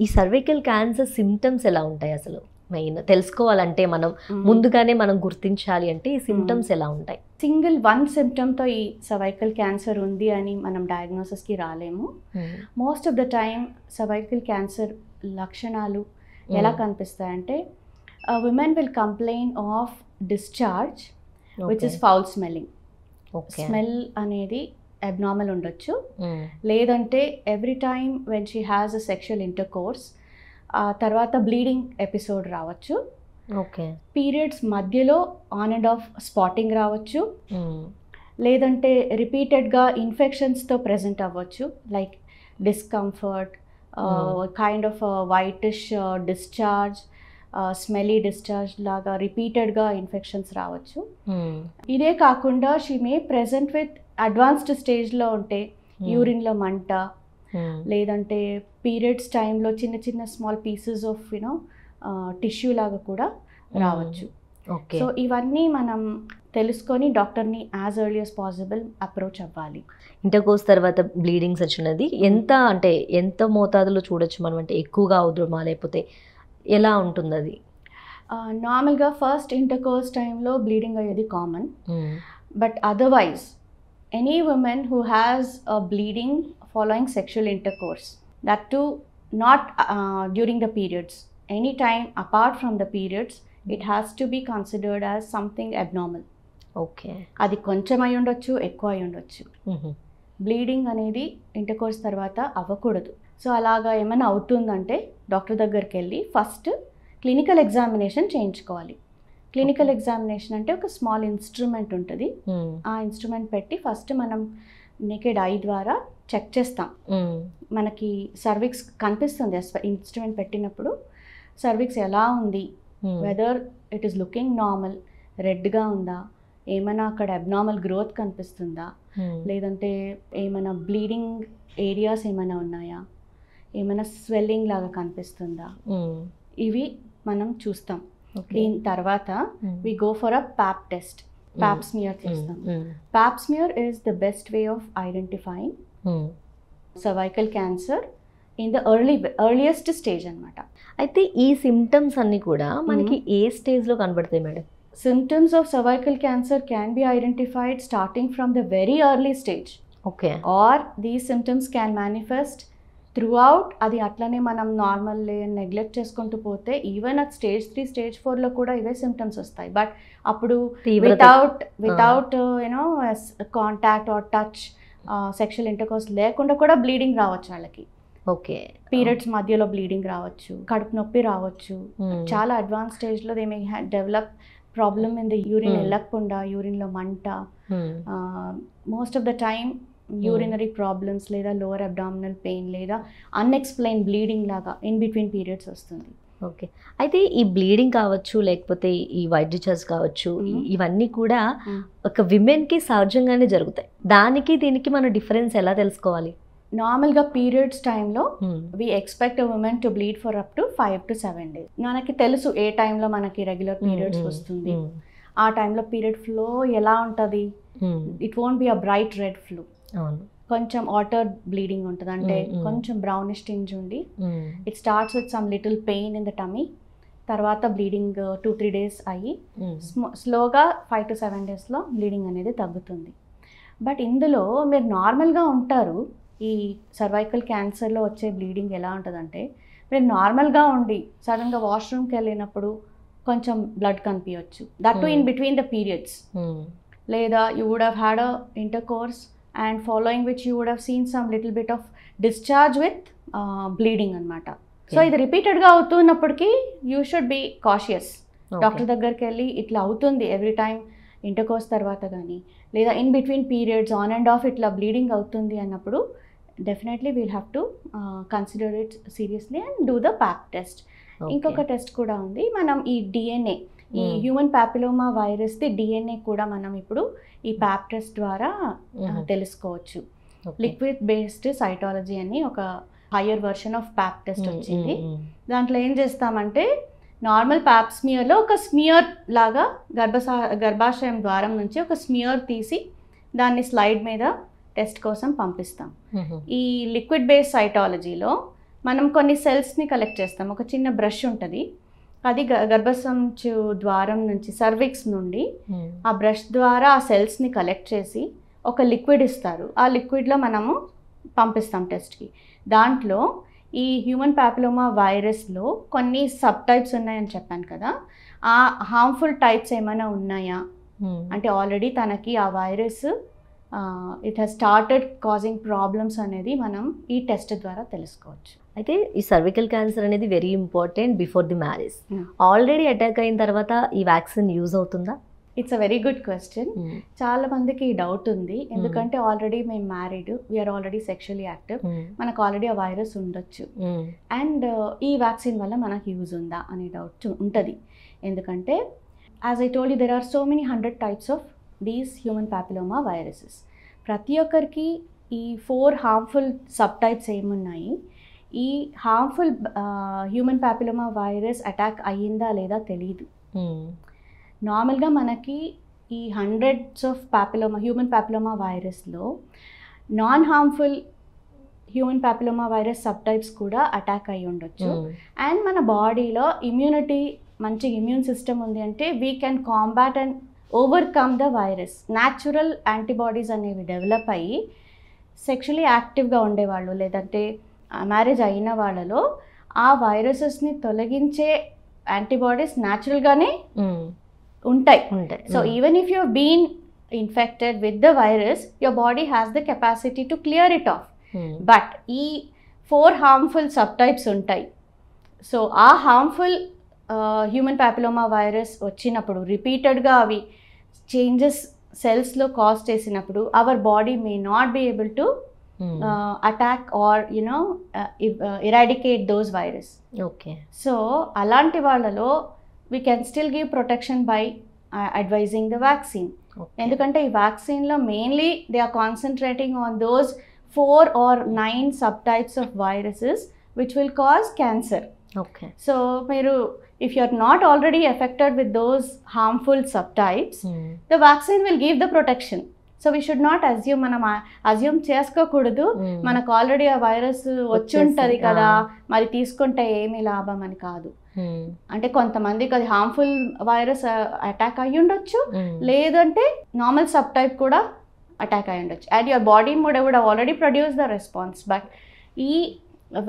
ఈ cervical cancer symptoms ఎలా ఉంటాయి అసలు? మెయిన్ తెలుసుకోవాలంటే మనం ముందుగానే మనం గుర్తించాలి అంటే ఈ సిమ్టమ్స్ ఎలా ఉంటాయి? సింగిల్ వన్ సిమ్టమ్తో ఈ సర్వైకల్ క్యాన్సర్ ఉంది అని మనం డయాగ్నోసిస్కి రాలేము. Most of the time cervical cancer లక్షణాలు ఎలా కనిపిస్తాయంటే women will complain of discharge which is foul smelling. Smell అనేది అబ్నార్మల్ ఉండొచ్చు, లేదంటే every time when she has a sexual intercourse తర్వాత బ్లీడింగ్ ఎపిసోడ్ రావచ్చు. పీరియడ్స్ మధ్యలో ఆన్ అండ్ ఆఫ్ స్పాటింగ్ రావచ్చు, లేదంటే రిపీటెడ్గా ఇన్ఫెక్షన్స్తో ప్రెజెంట్ అవ్వచ్చు, like discomfort, kind of whitish discharge, smelly discharge లాగా రిపీటెడ్గా ఇన్ఫెక్షన్స్ రావచ్చు. ఇదే కాకుండా she may present with advanced స్టేజ్లో ఉంటే యూరిన్లో మంట, లేదంటే పీరియడ్స్ టైంలో చిన్న చిన్న స్మాల్ పీసెస్ ఆఫ్ టిష్యూ లాగా కూడా రావచ్చు. సో ఇవన్నీ మనం తెలుసుకొని డాక్టర్ని as early as possible approach అవ్వాలి. ఇంటర్కోర్స్ తర్వాత బ్లీడింగ్స్ వచ్చినది ఎంత మోతాదులో చూడొచ్చు మనం? అంటే ఎక్కువగా అవుద్రమా లేకపోతే ఎలా ఉంటుంది అది? నార్మల్గా ఫస్ట్ ఇంటర్కోర్స్ టైంలో బ్లీడింగ్ అయ్యేది common, but otherwise any women who has a bleeding following sexual intercourse, that too not during the periods, any time apart from the periods, it has to be considered as something abnormal. Okay, అది కొంచెం అయి ఉండొచ్చు, ఎక్కువ అయి ఉండొచ్చు. Bleeding అనేది intercourse తర్వాత అవ్వకూడదు. సో అలాగా ఏమైనా అవుతుందంటే డాక్టర్ దగ్గరికి వెళ్ళి ఫస్ట్ క్లినికల్ ఎగ్జామినేషన్ చేయించుకోవాలి. క్లినికల్ ఎగ్జామినేషన్ అంటే ఒక స్మాల్ ఇన్స్ట్రుమెంట్ ఉంటుంది, ఆ ఇన్స్ట్రుమెంట్ పెట్టి ఫస్ట్ మనం నేకెడ్ ఐ ద్వారా చెక్ చేస్తాం. మనకి సర్విక్స్ కనిపిస్తుంది ఇన్స్ట్రుమెంట్ పెట్టినప్పుడు, సర్విక్స్ ఎలా ఉంది, whether it is looking normal, రెడ్గా ఉందా, ఏమైనా అక్కడ అబ్నార్మల్ గ్రోత్ కనిపిస్తుందా, లేదంటే ఏమైనా బ్లీడింగ్ ఏరియాస్ ఏమైనా ఉన్నాయా, ఏమైనా స్వెల్లింగ్ లాగా కనిపిస్తుందా, ఇవి మనం చూస్తాం. దీని తర్వాత we go for a pap test, pap smear చేస్తాం. Pap smear is the best way of identifying cervical cancer in the earliest stage అనమాట. అయితే ఈ సిమ్టమ్స్ అన్నీ కూడా మనకి ఏ స్టేజ్లో కనబడతాయి madam? Symptoms of cervical cancer can be identified starting from the very early stage. Okay. Or these symptoms can manifest throughout. అది అట్లనే మనం నార్మల్ నెగ్లెక్ట్ చేసుకుంటూ పోతే ఈవెన్ అట్ స్టేజ్ 3 స్టేజ్ 4లో కూడా ఇవే సిమ్టమ్స్ వస్తాయి. బట్ అప్పుడు without contact or touch sexual intercourse లేకుండా కూడా బ్లీడింగ్ రావచ్చు వాళ్ళకి. ఓకే, పీరియడ్స్ మధ్యలో బ్లీడింగ్ రావచ్చు, కడుపు నొప్పి రావచ్చు. చాలా అడ్వాన్స్ స్టేజ్లో they may develop problem in the urine, వెళ్ళకుండా యూరిన్లో మంట, most of the time urinary problems, లేదా లోవర్ అబ్డామినల్ పెయిన్, లేదా అన్ఎక్స్ప్లెయిన్ బ్లీడింగ్ లాగా ఇన్ బిట్వీన్ పీరియడ్స్ వస్తుంది. ఓకే, అయితే ఈ బ్లీడింగ్ కావచ్చు, లేకపోతే ఈ వైట్ డిశ్చార్జ్ కావచ్చు, ఇవన్నీ కూడా ఒక విమెన్కి సహజంగానే జరుగుతాయి. దానికి దీనికి మన డిఫరెన్స్ ఎలా తెలుసుకోవాలి? నార్మల్గా పీరియడ్స్ టైంలో we expect women to bleed for up to 5 to 7 days. మనకి తెలుసు ఏ టైంలో మనకి రెగ్యులర్ పీరియడ్స్ వస్తుంది, ఆ టైంలో పీరియడ్ ఫ్లో ఎలా ఉంటుంది. It won't be a bright red flow, కొంచెం ఆటర్ బ్లీడింగ్ ఉంటుంది, అంటే కొంచెం బ్రౌనిష్ టింజ్ ఉండి it starts with some little pain in the tummy, తర్వాత బ్లీడింగ్ 2-3 days అయ్యి స్లోగా 5 to 7 daysలో బ్లీడింగ్ అనేది తగ్గుతుంది. బట్ ఇందులో మీరు నార్మల్గా ఉంటారు, ఈ సర్వైకల్ క్యాన్సర్లో వచ్చే బ్లీడింగ్ ఎలా ఉంటుందంటే, మీరు నార్మల్గా ఉండి సడన్గా వాష్రూమ్కి వెళ్ళినప్పుడు కొంచెం బ్లడ్ కనిపించవచ్చు, that to in between the periods, లేదా you would have had a intercourse and following which you would have seen some little bit of discharge with bleeding అనమాట. సో ఇది రిపీటెడ్గా అవుతున్నప్పటికీ you should be cautious. Doctor దగ్గరికి వెళ్ళి ఇట్లా అవుతుంది every time intercourse తర్వాత కానీ, లేదా in between periods on and of ఇట్లా బ్లీడింగ్ అవుతుంది అన్నప్పుడు definitely we'll have to consider it seriously and do the Pap test. ఇంకొక టెస్ట్ కూడా ఉంది, మనం ఈ డిఎన్ఏ, ఈ హ్యూమన్ ప్యాపిలోమా వైరస్ది డిఎన్ఏ కూడా మనం ఇప్పుడు ఈ ప్యాప్ టెస్ట్ ద్వారా తెలుసుకోవచ్చు. లిక్విడ్ బేస్డ్ సైటాలజీ అని ఒక higher version of Pap test వచ్చింది. దాంట్లో ఏం చేస్తామంటే నార్మల్ ప్యాప్ స్మియర్లో ఒక స్మియర్ లాగా గర్భాశయం ద్వారం నుంచి ఒక స్మియర్ తీసి దాన్ని స్లైడ్ మీద టెస్ట్ కోసం పంపిస్తాం. ఈ లిక్విడ్ బేస్డ్ సైటాలజీలో మనం కొన్ని సెల్స్ని కలెక్ట్ చేస్తాం. ఒక చిన్న బ్రష్ ఉంటుంది, అది గర్భసంచు ద్వారం నుంచి సర్విక్స్ నుండి ఆ బ్రష్ ద్వారా ఆ సెల్స్ని కలెక్ట్ చేసి ఒక లిక్విడ్ ఇస్తారు. ఆ లిక్విడ్లో మనము పంపిస్తాం టెస్ట్కి. దాంట్లో ఈ హ్యూమన్ ప్యాపిలోమా వైరస్లో కొన్ని సబ్ టైప్స్ ఉన్నాయని చెప్పాను కదా, ఆ హార్మ్ఫుల్ టైప్స్ ఏమైనా ఉన్నాయా అంటే ఆల్రెడీ తనకి ఆ virus it has started causing problems అనేది మనం ఈ టెస్ట్ ద్వారా తెలుసుకోవచ్చు. అయితే ఈ సర్వికల్ క్యాన్సర్ అనేది very important before the marriage. Already attack అయిన తర్వాత ఈ వ్యాక్సిన్ యూజ్ అవుతుందా? It's a very good question. చాలా మందికి ఈ డౌట్ ఉంది, ఎందుకంటే ఆల్రెడీ మేము married, we're already sexually active, మనకు ఆల్రెడీ ఆ వైరస్ ఉండొచ్చు, అండ్ ఈ వ్యాక్సిన్ వల్ల మనకు యూజ్ ఉందా అనే డౌట్ ఉంటుంది. ఎందుకంటే as I told you there are so many 100 types of these human papilloma viruses. ప్రతి ఒక్కరికి ఈ 4 హార్మ్ఫుల్ సబ్ టైప్స్ ఏమున్నాయి, ఈ harmful human papilloma virus attack అయ్యిందా లేదా తెలియదు. నార్మల్గా మనకి ఈ 100s ఆఫ్ హ్యూమన్ ప్యాపిలోమా వైరస్లో non harmful human papilloma virus sub types కూడా అటాక్ అయ్యి ఉండొచ్చు. అండ్ మన బాడీలో ఇమ్యూనిటీ, మంచి ఇమ్యూన్ సిస్టమ్ ఉంది అంటే we can combat and overcome the virus. Natural antibodies అనేవి డెవలప్ అయ్యి సెక్షువల్లీ యాక్టివ్గా ఉండేవాళ్ళు లేదంటే మ్యారేజ్ అయిన వాళ్ళలో ఆ వైరసెస్ని తొలగించే యాంటీబాడీస్ న్యాచురల్గానే ఉంటాయి. So even if you been infected with the virus, your body has the capacity to clear it off. But ఈ 4 హార్మ్ఫుల్ సబ్ టైప్స్ ఉంటాయి. సో ఆ హార్మ్ఫుల్ హ్యూమన్ ప్యాపిలోమా వైరస్ వచ్చినప్పుడు రిపీటెడ్గా అవి చేంజెస్ సెల్స్లో కాజ్ చేసినప్పుడు our body may not be able to attack or eradicate those virus. Okay. So అలాంటి వాళ్ళలో we can still give protection by advising the vaccine. ఎందుకంటే ఈ వ్యాక్సిన్లో mainly they are concentrating on those 4 or 9 subtypes of viruses which will cause cancer. Okay. So మీరు if you are not already affected with those harmful subtypes, the vaccine will give the protection. So we should not assume, మనం assume చేసుకోకూడదు మనకు already ఆ virus వచ్చి ఉంటుంది కదా మరి తీసుకుంటే ఏమీ లాభం అని కాదు. అంటే కొంతమందికి అది హార్మ్ఫుల్ వైరస్ అటాక్ అయ్యి ఉండొచ్చు, లేదంటే నార్మల్ సబ్ టైప్ కూడా అటాక్ అయ్యి ఉండొచ్చు, and your body would already produce the response. But ఈ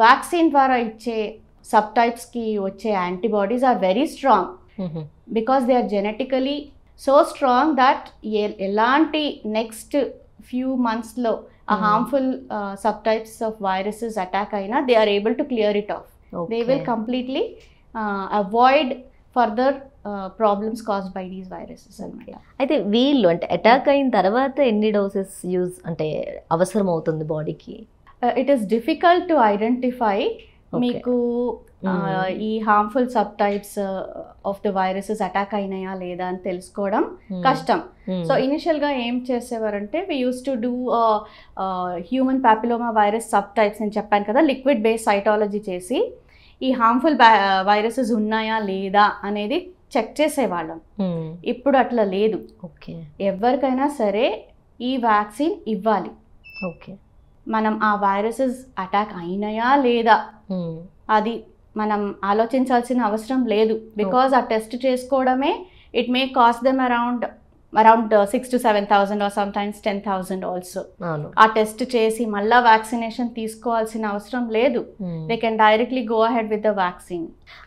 వ్యాక్సిన్ ద్వారా ఇచ్చే సబ్ టైప్స్కి వచ్చే antibodies are very strong because they are genetically so strong that ఎలాంటి నెక్స్ట్ ఫ్యూ మంత్స్లో ఆ harmful sub types of viruses attack అయినా they are able to clear it off. They will completely avoid further problems caused by these viruses అనమాట. అయితే వీళ్ళు అంటే attack అయిన తర్వాత ఎన్ని డోసెస్ యూజ్ అంటే అవసరం అవుతుంది బాడీకి? It is difficult to identify. మీకు ఈ harmful sub types of the viruses attack అయినాయా లేదా అని తెలుసుకోవడం కష్టం. సో ఇనిషియల్గా ఏం చేసేవారంటే we use to do human papilloma virus sub types అని చెప్పాను కదా, లిక్విడ్ బేస్ సైటాలజీ చేసి ఈ హార్మ్ఫుల్ వైరసెస్ ఉన్నాయా లేదా అనేది చెక్ చేసేవాళ్ళం. ఇప్పుడు అట్లా లేదు. ఓకే. ఎవరికైనా సరే ఈ వ్యాక్సిన్ ఇవ్వాలి. ఓకే. మనం ఆ వైరసెస్ అటాక్ అయినాయా లేదా అది మనం ఆలోచించాల్సిన అవసరం లేదు. బికాజ్ ఆ టెస్ట్ చేసుకోవడమే it may cost them around 6,000 to 7,000 or sometimes 10,000 also. ఆ టెస్ట్ చేసి మళ్ళీ వ్యాక్సినేషన్ తీసుకోవాల్సిన అవసరం లేదు. They can directly go ahead with the vaccine.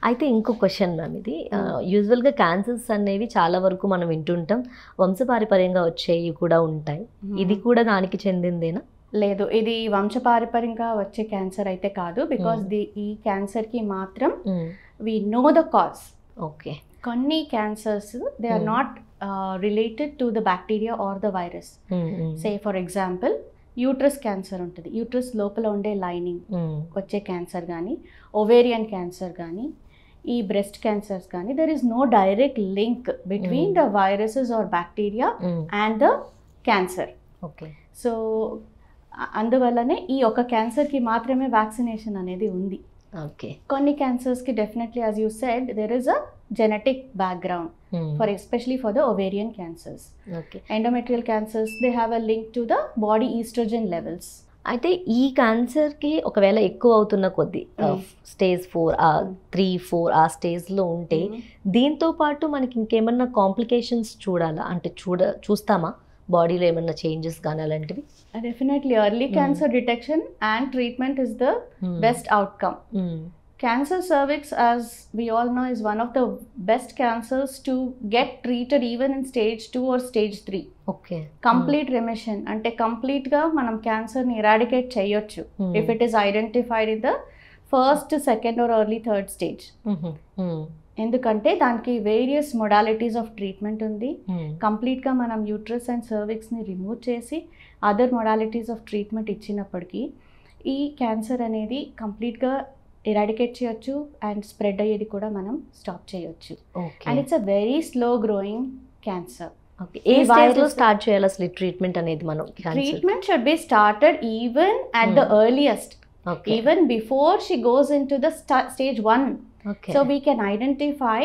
అయితే ఇంకో క్వశ్చన్ మ్యామ్, ఇది యూజువల్గా క్యాన్సర్స్ అనేవి చాలా వరకు మనం వింటుంటాం, వంశపారంపర్యంగా వచ్చేవి కూడా ఉంటాయి. ఇది కూడా దానికి చెందిందేనా? లేదు, ఇది వంశపారంపర్యంగా వచ్చే క్యాన్సర్ అయితే కాదు. బికాస్ ఈ క్యాన్సర్కి మాత్రం we know the cause. Okay. కొన్ని cancers they are not related to the bacteria or the virus. Say for example uterus cancer ఉంటుంది, యూట్రస్ లోపల ఉండే లైనింగ్ వచ్చే క్యాన్సర్ కానీ, ఓవేరియన్ క్యాన్సర్ కానీ, ఈ బ్రెస్ట్ క్యాన్సర్స్ కానీ, there is no direct link between the viruses or bacteria and the cancer. Okay. So అందువల్లనే ఈ ఒక క్యాన్సర్కి మాత్రమే వ్యాక్సినేషన్ అనేది ఉంది. ఓకే. కొన్ని క్యాన్సర్స్కి definitely as you said there is a genetic background for especially for the ovarian cancers. Okay. Endometrial cancers, they have a link to the body estrogen levels. అయితే ఈ క్యాన్సర్కి ఒకవేళ ఎక్కువ అవుతున్న కొద్దీ స్టేజ్ 4 3-4 ఆ స్టేజ్లో ఉంటే దీంతో పాటు మనకి ఇంకేమన్నా కాంప్లికేషన్స్ చూడాలా, అంటే చూస్తామా బాడీలో ఏమన్నా చేంజెస్ కానీ అలాంటివి? Definitely early cancer detection and treatment is the best outcome. Cancer cervix, as we all know, is one of the best cancers to get treated even in stage 2 or stage 3. Okay. Complete remission. అంటే complete గా మనం క్యాన్సర్ని eradicate చేయొచ్చు if it is identified in the first, second or early third stage. ఎందుకంటే దానికి various modalities of treatment ఉంది. కంప్లీట్గా మనం యూట్రస్ అండ్ సర్విక్స్ని రిమూవ్ చేసి అదర్ మొడాలిటీస్ ఆఫ్ ట్రీట్మెంట్ ఇచ్చినప్పటికీ ఈ క్యాన్సర్ అనేది కంప్లీట్గా ఎరాడికేట్ చేయొచ్చు అండ్ స్ప్రెడ్ అయ్యేది కూడా మనం స్టాప్ చేయొచ్చు. And it's a very slow growing cancer. ఏ స్టేజ్లో స్టార్ట్ చేయాలి అసలు ట్రీట్మెంట్ అనేది? మనం treatment should be started even at the earliest, even before she goes in to the stage 1. So we can identify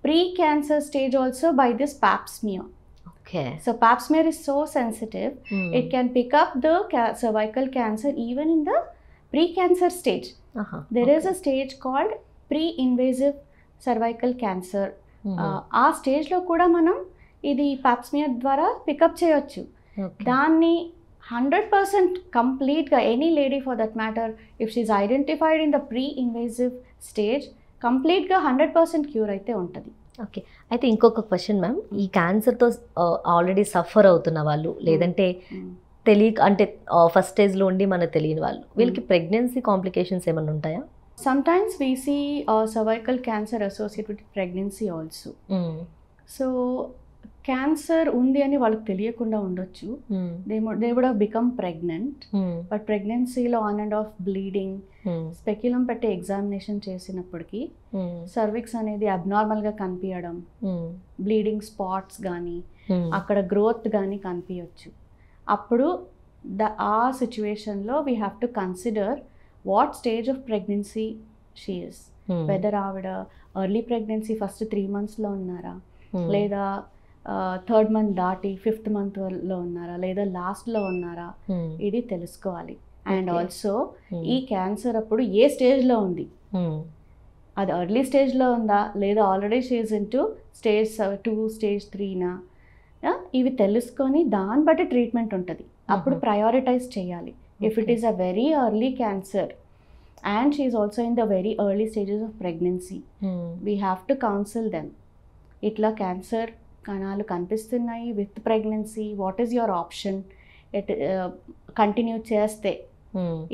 pre-cancer stage also by this pap smear. Okay. So pap smear is so sensitive, it can pick up the cervical cancer even in the pre-cancer stage. There is a stage called pre-invasive cervical cancer. ఆ స్టేజ్లో కూడా మనం ఇది pap smear ద్వారా pickup చేయొచ్చు. దాన్ని 100% కంప్లీట్గా any lady for that matter if she's identified in the preinvasive stage కంప్లీట్గా 100% క్యూర్ అయితే ఉంటుంది. ఓకే. అయితే ఇంకొక క్వశ్చన్ మ్యామ్, ఈ క్యాన్సర్తో ఆల్రెడీ సఫర్ అవుతున్న వాళ్ళు లేదంటే తెలియక అంటే ఫస్ట్ స్టేజ్లో ఉండి మనకు తెలియని వాళ్ళు, వీళ్ళకి ప్రెగ్నెన్సీ కాంప్లికేషన్స్ ఏమైనా ఉంటాయా? Sometimes we see cervical cancer associated with pregnancy also. So cancer ఉంది అని వాళ్ళకి తెలియకుండా ఉండొచ్చు. They would have become pregnant, but ప్రెగ్నెన్సీలో on and of bleeding, speculum పెట్టి ఎగ్జామినేషన్ చేసినప్పటికీ సర్విక్స్ అనేది అబ్నార్మల్గా కనిపించడం, బ్లీడింగ్ స్పాట్స్ కానీ అక్కడ గ్రోత్ కానీ కనిపించవచ్చు. అప్పుడు ఆ సిచ్యువేషన్లో we have to consider what stage of pregnancy she is, whether ఆవిడ ఎర్లీ ప్రెగ్నెన్సీ ఫస్ట్ 3 monthsలో ఉన్నారా, లేదా 3rd month దాటి 5th monthలో ఉన్నారా, లేదా లాస్ట్లో ఉన్నారా, ఇది తెలుసుకోవాలి. అండ్ ఆల్సో ఈ క్యాన్సర్ అప్పుడు ఏ స్టేజ్లో ఉంది, అది ఎర్లీ స్టేజ్లో ఉందా లేదా already she is in to stage 2 stage 3నా, ఇవి తెలుసుకొని దాన్ని బట్టి ట్రీట్మెంట్ ఉంటుంది. అప్పుడు ప్రయారిటైజ్ చేయాలి. If it is a very early cancer and she is also in the very early stages of pregnancy, we have to counsel them. ఇట్లా cancer కణాలు కనిపిస్తున్నాయి with pregnancy, what is your option? Continue చేస్తే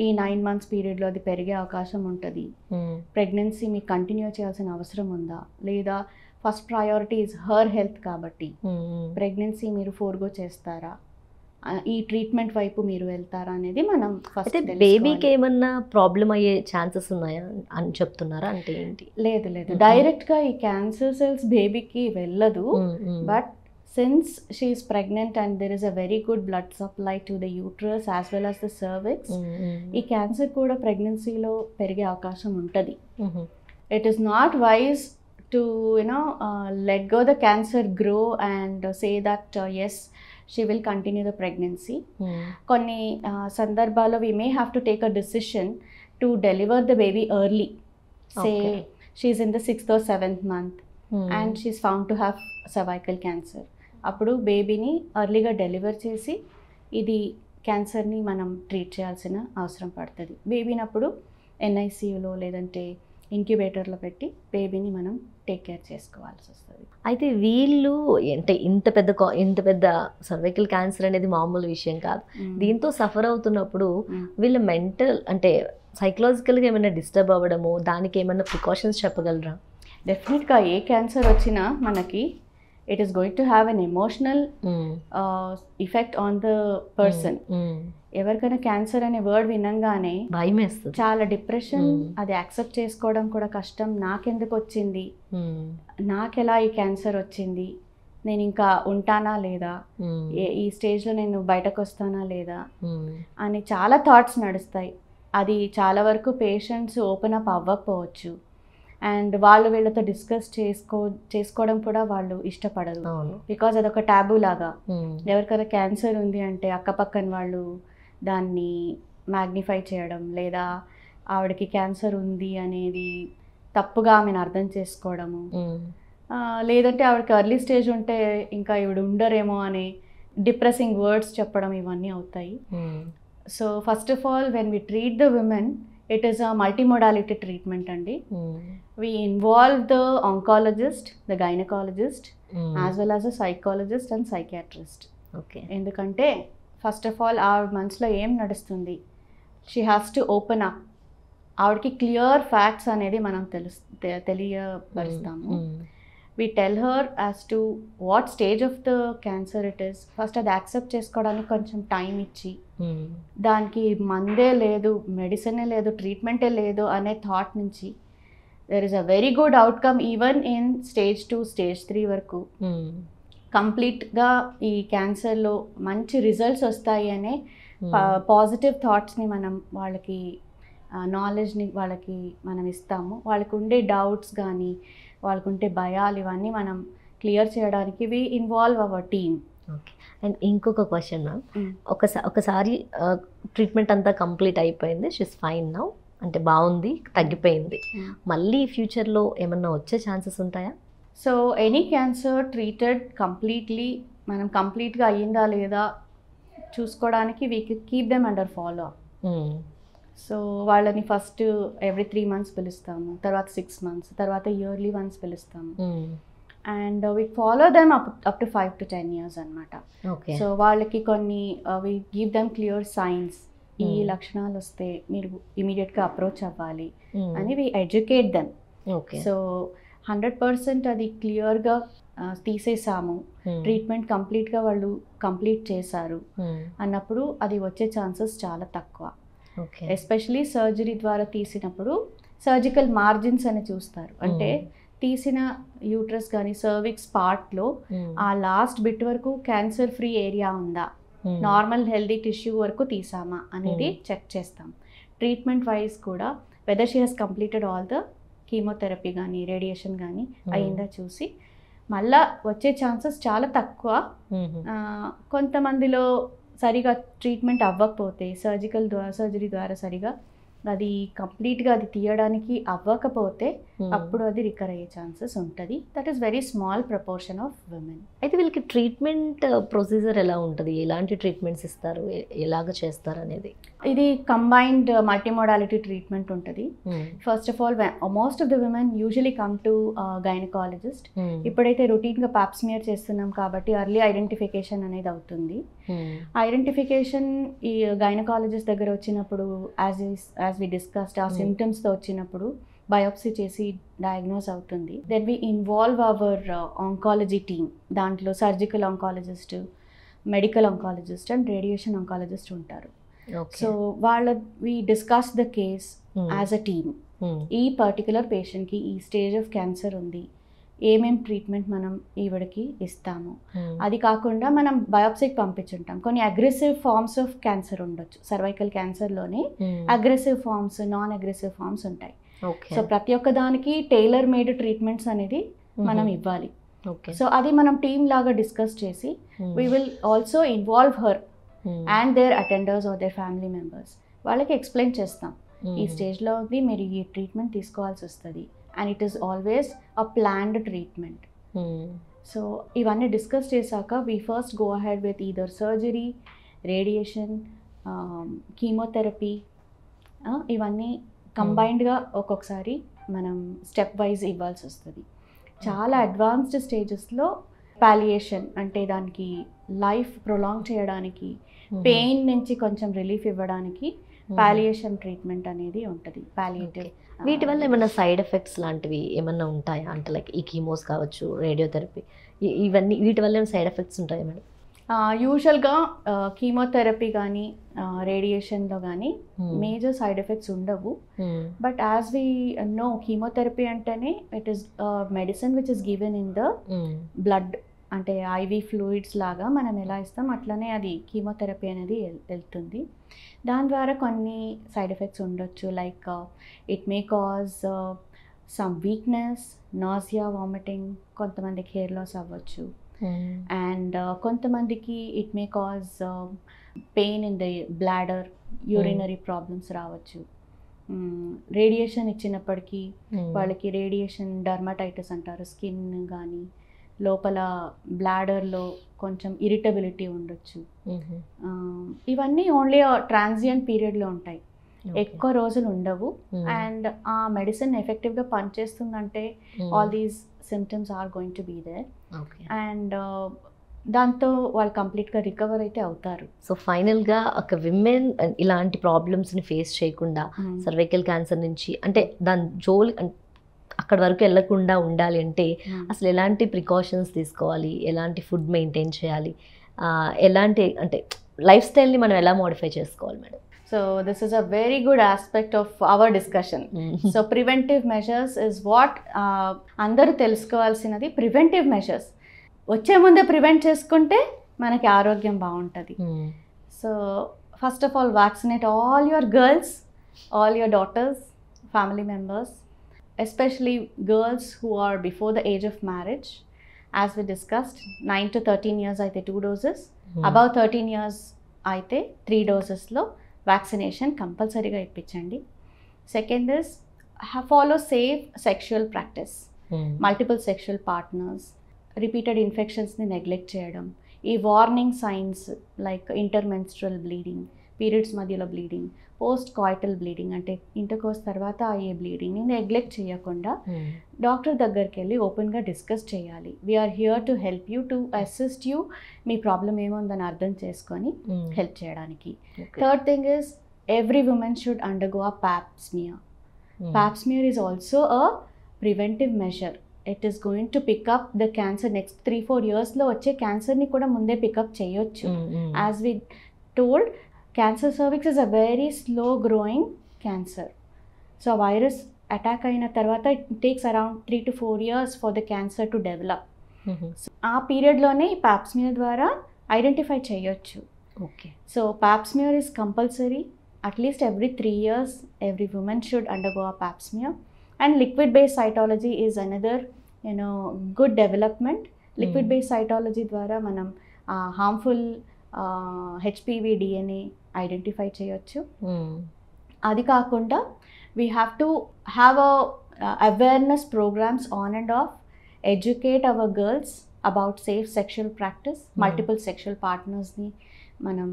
ఈ 9 months పీరియడ్లో అది పెరిగే అవకాశం ఉంటుంది. ప్రెగ్నెన్సీ మీకు కంటిన్యూ చేయాల్సిన అవసరం ఉందా, లేదా first priority is her health కాబట్టి ప్రెగ్నెన్సీ మీరు ఫోర్గో చేస్తారా, ఈ ట్రీట్మెంట్ వైపు మీరు వెళ్తారా అనేది మనం ఫస్ట్. బేబీకి ఏమన్నా ప్రాబ్లం అయ్యే ఛాన్సెస్ ఉన్నాయా అని చెప్తున్నారా? అంటే ఏంటి? లేదు లేదు, డైరెక్ట్గా ఈ క్యాన్సర్ సెల్స్ బేబీకి వెళ్ళదు. But since she is pregnant and there is a very good blood supply to the uterus as well as the cervix, ఈ క్యాన్సర్ కూడా ప్రెగ్నెన్సీలో పెరిగే అవకాశం ఉంటుంది. It is not wise to let go the cancer grow and say that yes she will continue the pregnancy. Konni sandarbalo we may have to take a decision to deliver the baby early. Say she is in the 6th or 7th month and she is found to have cervical cancer. appudu baby ni early ga deliver chesi idi cancer ni manam treat cheyalsina avasaram padtadi. baby nappudu NICU lo ledante ఇంక్యుబేటర్లో పెట్టి బేబీని మనం take care చేసుకోవాల్సి వస్తుంది. అయితే వీళ్ళు అంటే ఇంత పెద్ద సర్వైకల్ క్యాన్సర్ అనేది మామూలు విషయం కాదు. దీంతో సఫర్ అవుతున్నప్పుడు వీళ్ళ మెంటల్ అంటే సైకలాజికల్గా ఏమైనా డిస్టర్బ్ అవ్వడము, దానికి ఏమైనా ప్రికాషన్స్ చెప్పగలరా? డెఫినెట్గా ఏ క్యాన్సర్ వచ్చినా మనకి it is going to have an emotional effect on the person. ఎవరికైనా క్యాన్సర్ అనే వర్డ్ వినంగానే భయమేస్తుంది, చాలా డిప్రెషన్, అది యాక్సెప్ట్ చేసుకోవడం కూడా కష్టం. నాకెందుకు వచ్చింది, నాకెలా ఈ క్యాన్సర్ వచ్చింది, నేను ఇంకా ఉంటానా లేదా, ఈ స్టేజ్లో నేను బయటకు వస్తానా లేదా అని చాలా థాట్స్ నడుస్తాయి. అది చాలా వరకు పేషెంట్స్ ఓపెన్ అప్ అవ్వకపోవచ్చు అండ్ వాళ్ళు వీళ్ళతో డిస్కస్ చేసుకోవడం కూడా వాళ్ళు ఇష్టపడరు. బికాజ్ అదొక టాబూ లాగా. ఎవరికైనా క్యాన్సర్ ఉంది అంటే అక్కపక్కన వాళ్ళు దాన్ని మ్యాగ్నిఫై చేయడం, లేదా ఆవిడకి క్యాన్సర్ ఉంది అనేది తప్పుగా ఆమెను అర్థం చేసుకోవడము, లేదంటే ఆవిడకి ఎర్లీ స్టేజ్ ఉంటే ఇంకా ఈవిడ ఉండరేమో అని డిప్రెసింగ్ వర్డ్స్ చెప్పడం, ఇవన్నీ అవుతాయి. So first of all when we treat the women, it is a multimodality treatment అండి. We involve the oncologist, the gynecologist, as well as a psychologist and psychiatrist. Okay. ఎందుకంటే first of all ఆవిడ మనసులో ఏం నడుస్తుంది, she has to open up. ఆవిడకి clear facts అనేది మనం తెలియపరుస్తాము. We tell her as to what stage of the cancer it is. First అది యాక్సెప్ట్ చేసుకోవడానికి కొంచెం టైం ఇచ్చి, దానికి మందే లేదు, మెడిసినే లేదు, ట్రీట్మెంటే లేదు అనే థాట్ నుంచి there is a very good outcome even in stage 2, stage 3 వరకు. కంప్లీట్గా ఈ క్యాన్సర్లో మంచి రిజల్ట్స్ వస్తాయి అనే పాజిటివ్ థాట్స్ని మనం వాళ్ళకి, నాలెడ్జ్ని వాళ్ళకి మనం ఇస్తాము. వాళ్ళకు ఉండే డౌట్స్ కానీ, వాళ్ళకు ఉండే భయాలు, ఇవన్నీ మనం క్లియర్ చేయడానికి we involve our team. Okay. And ఇంకొక క్వశ్చన్ మ్యామ్, ఒకసారి ట్రీట్మెంట్ అంతా కంప్లీట్ అయిపోయింది, షీస్ ఫైన్ నౌ, అంటే బాగుంది, తగ్గిపోయింది, మళ్ళీ ఫ్యూచర్లో ఏమన్నా వచ్చే ఛాన్సెస్ ఉంటాయా? So any cancer treated completely, మనం కంప్లీట్గా అయ్యిందా లేదా చూసుకోవడానికి we keep them under follow up. So వాళ్ళని ఫస్ట్ ఎవ్రీ 3 months పిలుస్తాము, తర్వాత 6 months, తర్వాత ఇయర్లీ వన్స్ పిలుస్తాము. And we follow them up to 5 to 10 years అనమాట. సో వాళ్ళకి కొన్ని we give them clear science, ఈ లక్షణాలు వస్తే మీరు ఇమీడియట్గా అప్రోచ్ అవ్వాలి అని వీ ఎడ్యుకేట్ దెమ్. సో 100% అది క్లియర్గా తీసేసాము, ట్రీట్మెంట్ కంప్లీట్గా వాళ్ళు కంప్లీట్ చేశారు అన్నప్పుడు అది వచ్చే ఛాన్సెస్ చాలా తక్కువ. ఎస్పెషలీ సర్జరీ ద్వారా తీసినప్పుడు సర్జికల్ మార్జిన్స్ అని చూస్తారు. అంటే తీసిన యూట్రస్ కానీ సర్విక్స్ పార్ట్లో ఆ లాస్ట్ బిట్ వరకు క్యాన్సర్ ఫ్రీ ఏరియా ఉందా, నార్మల్ హెల్దీ టిష్యూ వరకు తీసామా అనేది చెక్ చేస్తాం. ట్రీట్మెంట్ వైజ్ కూడా whether she has completed all the chemotherapy కానీ రేడియేషన్ కానీ అయిందా చూసి మళ్ళా వచ్చే ఛాన్సెస్ చాలా తక్కువ. కొంతమందిలో సరిగా ట్రీట్మెంట్ అవ్వకపోతే, సర్జరీ ద్వారా సరిగా అది కంప్లీట్గా అది తీయడానికి అవ్వకపోతే అప్పుడు అది రికర్ అయ్యే ఛాన్సెస్ ఉంటుంది. That is very small proportion of women. అయితే వీళ్ళకి ట్రీట్మెంట్ ప్రొసీజర్ ఎలా ఉంటుంది, ఎలాంటి ట్రీట్మెంట్స్ ఇస్తారు, ఎలాగ చేస్తారు అనేది? ఇది కంబైన్డ్ మల్టీమోడాలిటీ ట్రీట్మెంట్ ఉంటుంది. First of all most of the women usually come to gynaecologist. ఇప్పుడైతే రొటీన్గా పాప్స్మియర్ చేస్తున్నాం కాబట్టి అర్లీ ఐడెంటిఫికేషన్ అనేది అవుతుంది. ఐడెంటిఫికేషన్ ఈ గైనకాలజిస్ట్ దగ్గర వచ్చినప్పుడు యాజ్ వి డిస్కస్డ్ ఆ సిమ్టమ్స్తో వచ్చినప్పుడు బయోప్సీ చేసి డయాగ్నోస్ అవుతుంది. Then we involve our oncology team. దాంట్లో surgical oncologist, medical oncologist and radiation oncologist ఉంటారు. So we discuss the case as a team. ఈ పర్టికులర్ పేషెంట్కి ఈ స్టేజ్ ఆఫ్ క్యాన్సర్ ఉంది, ఏమేం ట్రీట్మెంట్ మనం ఈవిడకి ఇస్తాము. అది కాకుండా మనం బయోప్సీకి పంపించుంటాం. కొన్ని అగ్రెసివ్ ఫార్మ్స్ ఆఫ్ క్యాన్సర్ ఉండొచ్చు. సర్వైకల్ క్యాన్సర్లోనే aggressive forms, non aggressive forms ఉంటాయి. సో ప్రతి ఒక్క దానికి టైలర్ మేడ్ ట్రీట్మెంట్స్ అనేది మనం ఇవ్వాలి. సో అది మనం టీమ్ లాగా డిస్కస్ చేసి we will also involve her and their attenders or their family members. వాళ్ళకి ఎక్స్ప్లెయిన్ చేస్తాం, ఈ స్టేజ్లో ఉంది, మీరు ఈ ట్రీట్మెంట్ తీసుకోవాల్సి వస్తుంది. And it is always a planned treatment. So ఇవన్నీ డిస్కస్ చేశాక we first go ahead with either surgery, radiation, chemotherapy, ఇవన్నీ కంబైన్డ్గా ఒక్కొక్కసారి మనం స్టెప్ వైజ్ ఇవ్వాల్సి వస్తుంది. చాలా అడ్వాన్స్డ్ స్టేజెస్లో పాలియేషన్ అంటే దానికి లైఫ్ ప్రొలాంగ్ చేయడానికి, పెయిన్ నుంచి కొంచెం రిలీఫ్ ఇవ్వడానికి పాలియేషన్ ట్రీట్మెంట్ అనేది ఉంటుంది. పాలియేటివ్. వీటి వల్ల ఏమైనా సైడ్ ఎఫెక్ట్స్ లాంటివి ఏమన్నా ఉంటాయా? అంటే లైక్ ఈ కీమోస్ కావచ్చు, రేడియోథెరపీ, ఇవన్నీ వీటి వల్ల ఏమైనా సైడ్ ఎఫెక్ట్స్ ఉంటాయా మేడం? యూజువల్గా కీమోథెరపీ కానీ రేడియేషన్లో కానీ మేజర్ సైడ్ ఎఫెక్ట్స్ ఉండవు. But as we know, chemotherapy అంటేనే it is medicine which is given in the blood. అంటే ఐవీ ఫ్లూయిడ్స్ లాగా మనం ఎలా ఇస్తాం అట్లనే అది కీమోథెరపీ అనేది వెళ్తుంది. దాని ద్వారా కొన్ని సైడ్ ఎఫెక్ట్స్ ఉండొచ్చు. Like it may cause some weakness, nausea, vomiting, కొంతమందికి హెయిర్ లాస్ అవ్వచ్చు. అండ్ కొంతమందికి it may cause pain in the bladder, urinary problems రావచ్చు. రేడియేషన్ ఇచ్చినప్పటికీ వాళ్ళకి రేడియేషన్ డర్మటైటిస్ అంటారు, స్కిన్ కానీ లోపల బ్లాడర్లో కొంచెం ఇరిటబిలిటీ ఉండొచ్చు. ఇవన్నీ ఓన్లీ ట్రాన్సియంట్ పీరియడ్లో ఉంటాయి, ఎక్కువ రోజులు ఉండవు. అండ్ ఆ మెడిసిన్ ఎఫెక్టివ్గా పనిచేస్తుందంటే all these symptoms are going to be there. And దాంతో వాళ్ళు కంప్లీట్గా రికవర్ అయితే అవుతారు. సో ఫైనల్గా ఒక విమెన్ ఇలాంటి ప్రాబ్లమ్స్ని ఫేస్ చేయకుండా సర్వైకల్ క్యాన్సర్ నుంచి అంటే దాని జోలి అక్కడ వరకు వెళ్ళకుండా ఉండాలి అంటే అసలు ఎలాంటి ప్రికాషన్స్ తీసుకోవాలి, ఎలాంటి ఫుడ్ మెయింటైన్ చేయాలి, ఎలాంటి అంటే లైఫ్ స్టైల్ని మనం ఎలా మోడిఫై చేసుకోవాలి madam? So this is a very good aspect of our discussion. So preventive measures is what అందరూ తెలుసుకోవాల్సినది. ప్రివెంటివ్ మెజర్స్ వచ్చే ముందే ప్రివెంట్ చేసుకుంటే మనకి ఆరోగ్యం బాగుంటుంది. So first of all vaccinate all your girls, all your daughters, family members, especially girls who are before the age of marriage. As we discussed 9 to 13 years అయితే 2 doses, above 13 years అయితే 3 dosesలో vaccination కంపల్సరీగా ఇప్పించండి. Second is follow safe sexual practice, multiple sexual partners, repeated ఇన్ఫెక్షన్స్ని neglect చేయడం, ఈ warning signs like intermenstrual bleeding, periods మధ్యలో bleeding, post coital bleeding అంటే intercourse తర్వాత అయ్యే బ్లీడింగ్ని నెగ్లెక్ట్ చేయకుండా డాక్టర్ దగ్గరికి వెళ్ళి ఓపెన్గా డిస్కస్ చేయాలి. We're here to help you, to assist you, మీ ప్రాబ్లం ఏముందని అర్థం చేసుకొని హెల్ప్ చేయడానికి. Third thing is every women should undergo a pap smear. Pap smear is also a preventive measure. It is going to pick up the cancer. Next 3-4 yearsలో వచ్చే క్యాన్సర్ని కూడా ముందే పికప్ చేయొచ్చు. As we told, cancer cervix is a very slow growing cancer. So virus attack అయిన తర్వాత it takes around 3 to 4 years for the cancer to develop. ఆ పీరియడ్లోనే ఈ ప్యాప్స్మియర్ ద్వారా ఐడెంటిఫై చేయొచ్చు. Okay. So Pap smear is compulsory. At least every 3 years every woman should undergo a pap smear. And liquid based cytology is another good development. Liquid based cytology ద్వారా మనం harmful HPV DNA identify చేయొచ్చు. అది కాకుండా we have to have a awareness programs on and off, educate our girls about safe sexual practice. Multiple sexual partnersని మనం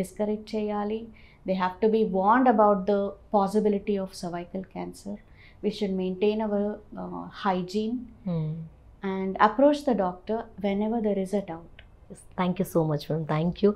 discourage చేయాలి. They have to be warned about the possibility of cervical cancer. We should maintain our hygiene and approach the doctor whenever there is a doubt. Thank you so much, ma'am. Thank you.